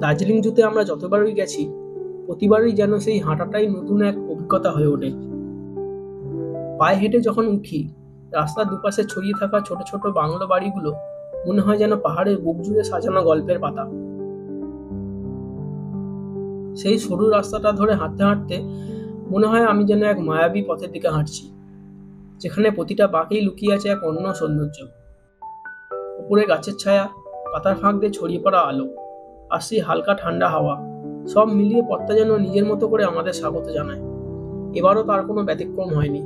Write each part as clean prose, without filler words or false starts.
দার্জিলিং জুতে আমরা যতবারই গেছি প্রতিবারই যেন সেই হাঁটাটাই নতুন এক অভিজ্ঞতা হয়ে ওঠে। পায়ে হেঁটে যখন উঠি, রাস্তার দুপাশে ছড়িয়ে থাকা ছোট ছোট বাংলো বাড়িগুলো মনে হয় যেন পাহাড়ের বুক জুড়ে সাজানো গল্পের পাতা। সেই সরু রাস্তাটা ধরে হাঁটতে হাঁটতে মনে হয় আমি যেন এক মায়াবী পথের দিকে হাঁটছি, যেখানে প্রতিটা বাঁকেই লুকিয়ে আছে এক অন্য সৌন্দর্য। উপরে গাছের ছায়া, পাতার ফাঁক দিয়ে ছড়িয়ে পড়া আলো, আর সেই হালকা ঠান্ডা হাওয়া, সব মিলিয়ে পথটা যেন নিজের মতো করে আমাদের স্বাগত জানায়। এবারও তার কোনো ব্যতিক্রম হয়নি।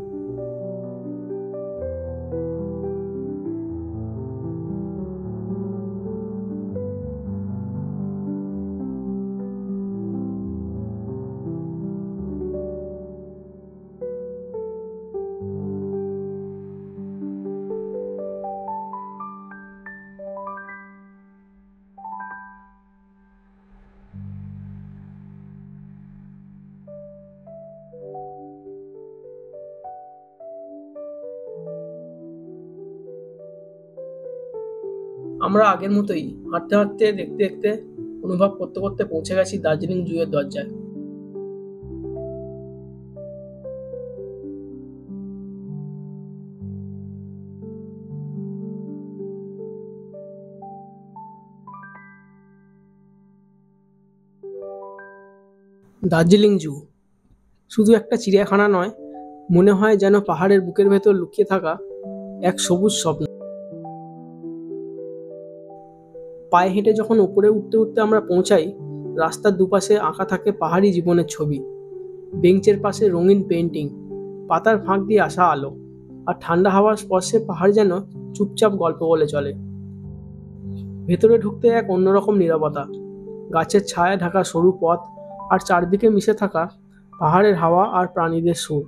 আমরা আগের মতোই হাঁটতে হাঁটতে, দেখতে দেখতে, অনুভব করতে করতে পৌঁছে গেছি দার্জিলিং জুয়ের দরজায়। দার্জিলিং জু শুধু একটা চিড়িয়াখানা নয়, মনে হয় যেন পাহাড়ের বুকের ভেতর লুকিয়ে থাকা এক সবুজ স্বপ্ন। পায়ে হেঁটে যখন উপরে উঠতে উঠতে আমরা পৌঁছাই, রাস্তার দুপাশে আঁকা থাকে পাহাড়ি জীবনের ছবি। বেঞ্চের পাশে রঙিন পেন্টিং, পাতার ফাঁক দিয়ে আসা আলো, আর ঠান্ডা হাওয়ার স্পর্শে পাহাড় যেন চুপচাপ গল্প বলে চলে। ভেতরে ঢুকতে এক অন্যরকম নীরবতা, গাছের ছায়ায় ঢাকা সরু পথ, আর চারদিকে মিশে থাকা পাহাড়ের হাওয়া আর প্রাণীদের সুর।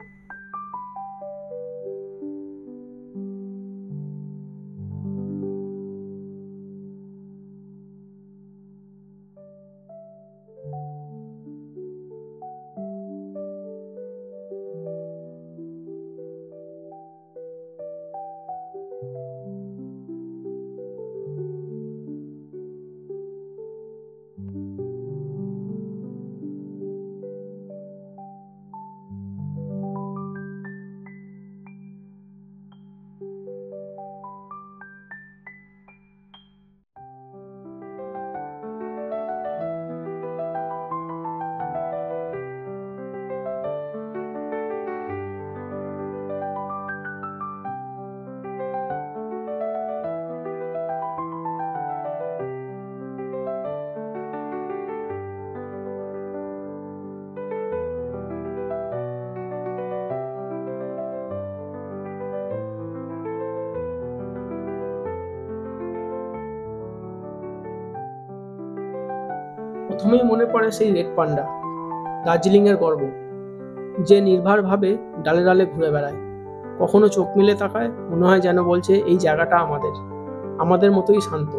প্রথমেই মনে পড়ে সেই রেড পান্ডা, দার্জিলিং এর গর্ব, যে নির্ভরভাবে ডালে ডালে ঘুরে বেড়ায়। কখনো চোখ মেলে তাকায়, মনে হয় যেন বলছে এই জায়গাটা আমাদের, আমাদের মতোই শান্ত।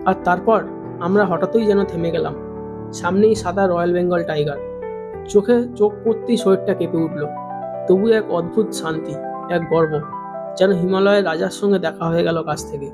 আর তারপর আমরা হঠাৎই যেন থেমে গেলাম। সামনেই সাদা রয়্যাল বেঙ্গল টাইগার, চোখে চোখ পড়তেই শরীরটা কেঁপে উঠল। তবু এক অদ্ভুত শান্তি, এক গর্ব, যেন হিমালয়ের রাজার সঙ্গে দেখা হয়ে গেল কাছ থেকে।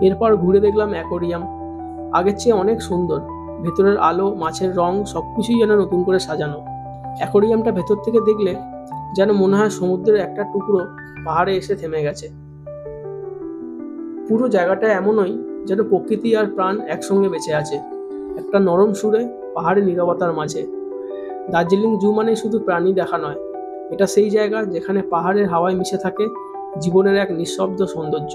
এরপর ঘুরে দেখলাম অ্যাকোরিয়াম। আগের চেয়ে অনেক সুন্দর, ভেতরের আলো, মাছের রং সবকিছুই যেন নতুন করে সাজানো। অ্যাকোরিয়ামটা ভেতর থেকে দেখলে যেন মনে হয় সমুদ্রের একটা টুকরো পাহাড়ে এসে থেমে গেছে। পুরো জায়গাটা এমনই যেন প্রকৃতি আর প্রাণ একসঙ্গে বেঁচে আছে, একটা নরম সুরে পাহাড়ি নীরবতার মাঝে। দার্জিলিং জু মানে শুধু প্রাণী দেখা নয়, এটা সেই জায়গা যেখানে পাহাড়ের হাওয়ায় মিশে থাকে জীবনের এক নিঃশব্দ সৌন্দর্য।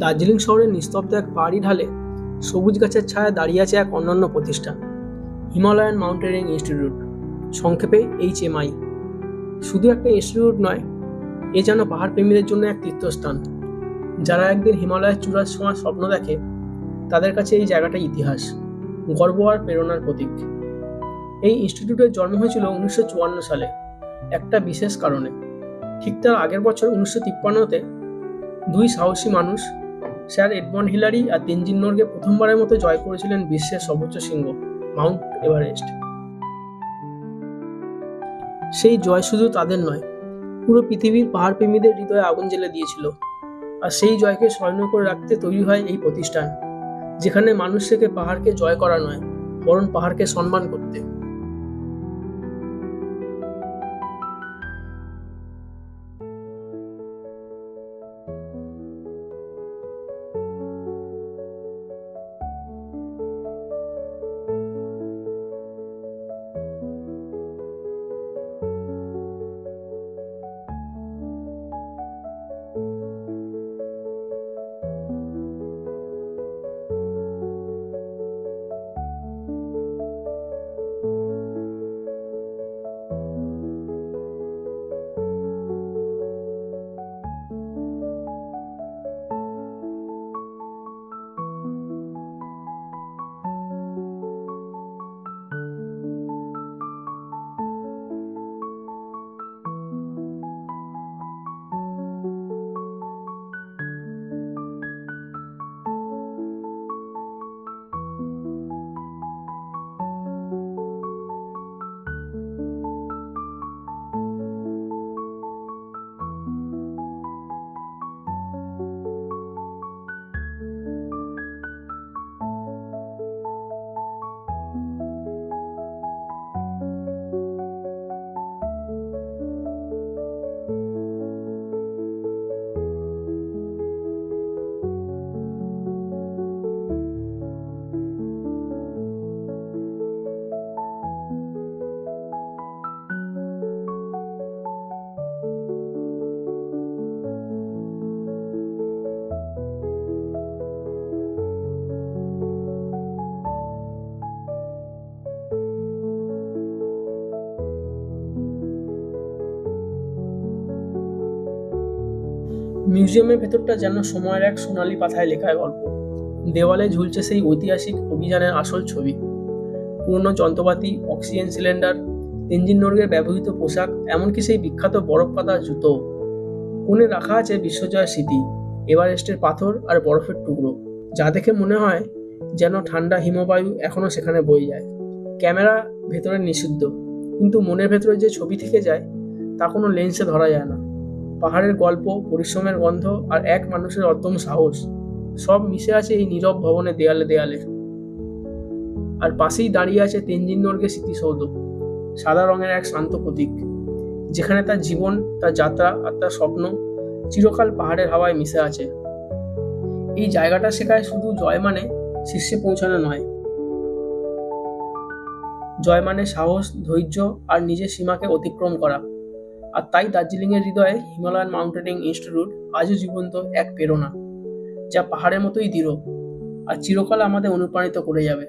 দার্জিলিং শহরের নিস্তব্ধ এক পাহাড়ি ঢালে সবুজ গাছের ছায়ায় দাঁড়িয়ে আছে এক অনন্য প্রতিষ্ঠান, হিমালয়ান মাউন্টেনিং ইনস্টিটিউট, সংক্ষেপে HMI। শুধু একটা ইনস্টিটিউট নয়, এ যেন পাহাড় প্রেমীদের জন্য এক তীর্থস্থান। যারা একদিন হিমালয়ের চূড়ার ছোঁয়ার স্বপ্ন দেখে তাদের কাছে এই জায়গাটা ইতিহাস, গর্ব আর প্রেরণার প্রতীক। এই ইনস্টিটিউটের জন্ম হয়েছিল 1954 সালে একটা বিশেষ কারণে। ঠিক তার আগের বছর 1953-তে দুই সাহসী মানুষ, স্যার এডমন্ড হিলারি আর তেনজিং নোরগে, প্রথমবারের মতো জয় করেছিলেন বিশ্বের সর্বোচ্চ শৃঙ্গ মাউন্ট এভারেস্ট। সেই জয় শুধু তাদের নয়, পুরো পৃথিবীর পাহাড় প্রেমীদের হৃদয়ে আগুন জ্বেলে দিয়েছিল। আর সেই জয়কে স্মরণ করে রাখতে তৈরি হয় এই প্রতিষ্ঠান, যেখানে মানুষ শেখে পাহাড়কে জয় করা নয়, বরং পাহাড়কে সম্মান করতে। মিউজিয়ামের ভেতরটা যেন সময়ের এক সোনালী পাতায় লেখা গল্প। দেওয়ালে ঝুলছে সেই ঐতিহাসিক অভিযানের আসল ছবি, পুরনো যন্ত্রপাতি, অক্সিজেন সিলিন্ডার, তেনজিং নোরগের ব্যবহৃত পোশাক, এমনকি সেই বিখ্যাত বরফ পাতা জুতো। কোণে রাখা আছে বিশ্বজয়ের স্মৃতি, এভারেস্টের পাথর আর বরফের টুকরো, যা দেখে মনে হয় যেন ঠান্ডা হিমবায়ু এখনো সেখানে বয়ে যায়। ক্যামেরা ভেতরে নিষিদ্ধ, কিন্তু মনের ভেতরে যে ছবি থেকে যায় তা কোনো লেন্সে ধরা যায় না। পাহাড়ের গল্প, পরিশ্রমের গন্ধ আর এক মানুষের অদম্য সাহস, সব মিশে আছে এই নীরব ভবনের দেয়ালে দেয়ালে। আর পাশেই দাঁড়িয়ে আছে তেনজিং নোরগে স্মৃতিসৌধ, সাদা রঙের এক শান্ত প্রতীক, যেখানে তার জীবন, তার যাত্রা আর তার স্বপ্ন চিরকাল পাহাড়ের হাওয়ায় মিশে আছে। এই জায়গাটা শেখায় শুধু জয় মানে শীর্ষে পৌঁছানো নয়, জয় মানে সাহস, ধৈর্য আর নিজের সীমাকে অতিক্রম করা। আর তাই দার্জিলিংয়ের হৃদয়ে হিমালয়ান মাউন্টেনিং ইনস্টিটিউট আজও জীবন্ত এক প্রেরণা, যা পাহাড়ের মতোই দৃঢ় আর চিরকাল আমাদের অনুপ্রাণিত করে যাবে।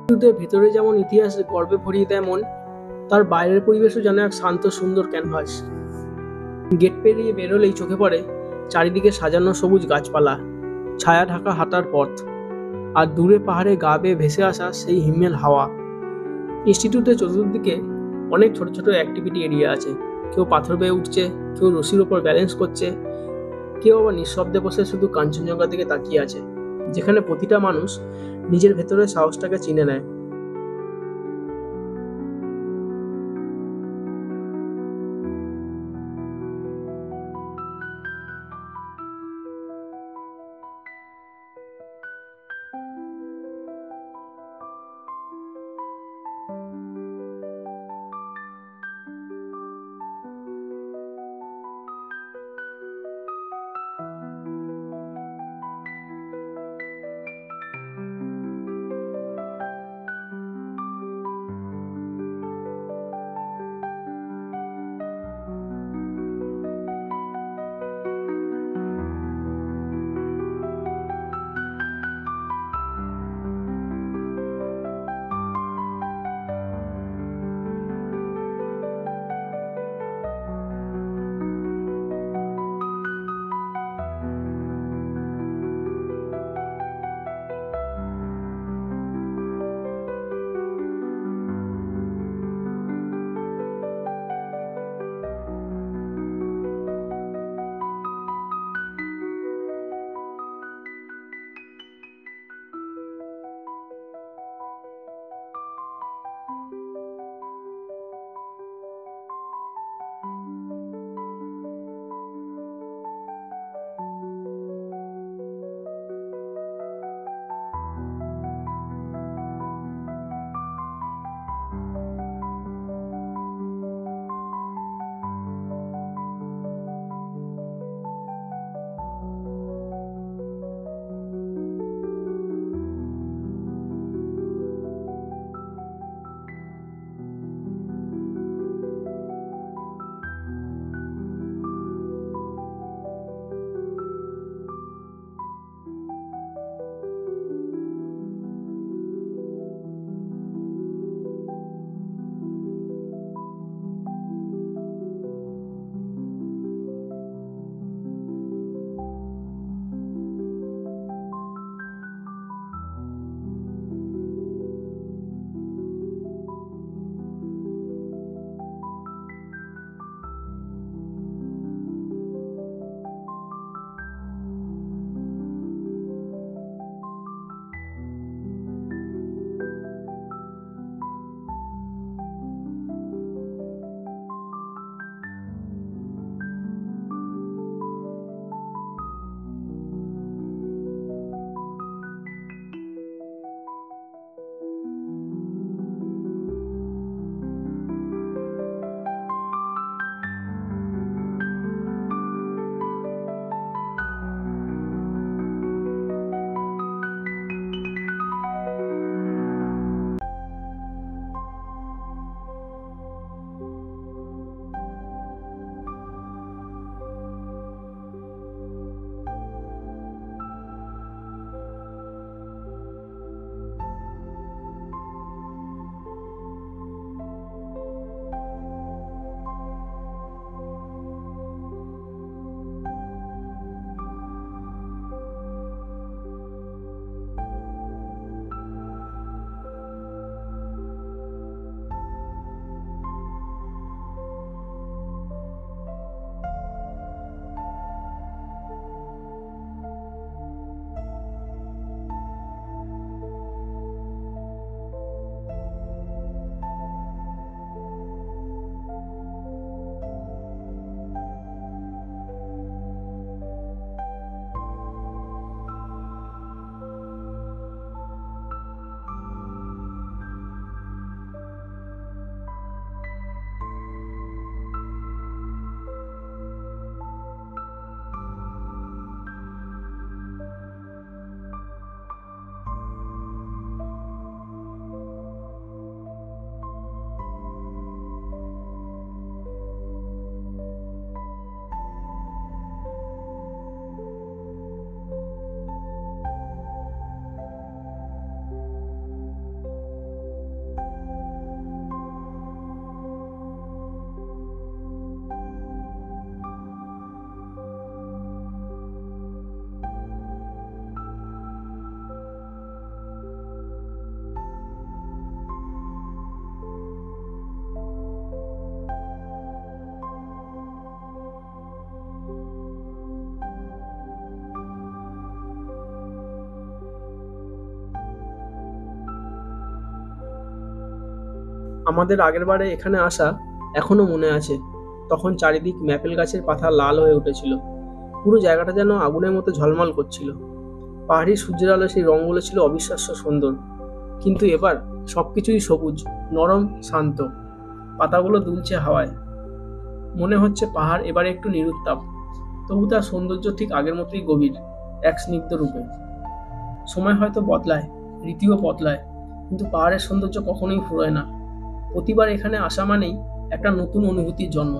ইনস্টিটিউটের ভেতরে যেমন ইতিহাস গর্বে ভরিয়ে দেয় মন, তার বাইরের পরিবেশও যেন এক শান্ত সুন্দর ক্যানভাস। গেট পেরিয়ে বেরোলেই চোখে পড়ে চারিদিকে সাজানো সবুজ গাছপালা, ছায়া ঢাকা হাঁটার পথ, আর দূরে পাহাড়ে গা বেয়ে ভেসে আসা সেই হিমেল হাওয়া। ইনস্টিটিউটের চতুর্দিকে অনেক ছোট ছোট অ্যাক্টিভিটি এরিয়া আছে। কেউ পাথর বেয়ে উঠছে, কেউ রশির ওপর ব্যালেন্স করছে, কেউ আবার নিঃশব্দে বসে শুধু কাঞ্চনজঙ্ঘার দিকে তাকিয়ে আছে, যেখানে প্রতিটা মানুষ নিজের ভেতরের সাহসটাকে চিনে নেয়। আমাদের আগেরবারে এখানে আসা এখনো মনে আছে। তখন চারিদিক ম্যাপেল গাছের পাতা লাল হয়ে উঠেছিল, পুরো জায়গাটা যেন আগুনের মতো ঝলমল করছিল। পাহাড়ি সূর্যের আলো সেই রঙগুলো ছিল অবিশ্বাস্য সুন্দর। কিন্তু এবার সবকিছুই সবুজ, নরম, শান্ত। পাতাগুলো দুলছে হাওয়ায়, মনে হচ্ছে পাহাড় এবারে একটু নিরুত্তাপ, তবু তার সৌন্দর্য ঠিক আগের মতোই গভীর, এক স্নিগ্ধ রূপে। সময় হয়তো বদলায়, রীতিও বদলায়, কিন্তু পাহাড়ের সৌন্দর্য কখনোই ফুরোয় না। প্রতিবার এখানে আসা মানেই একটা নতুন অনুভূতির জন্ম।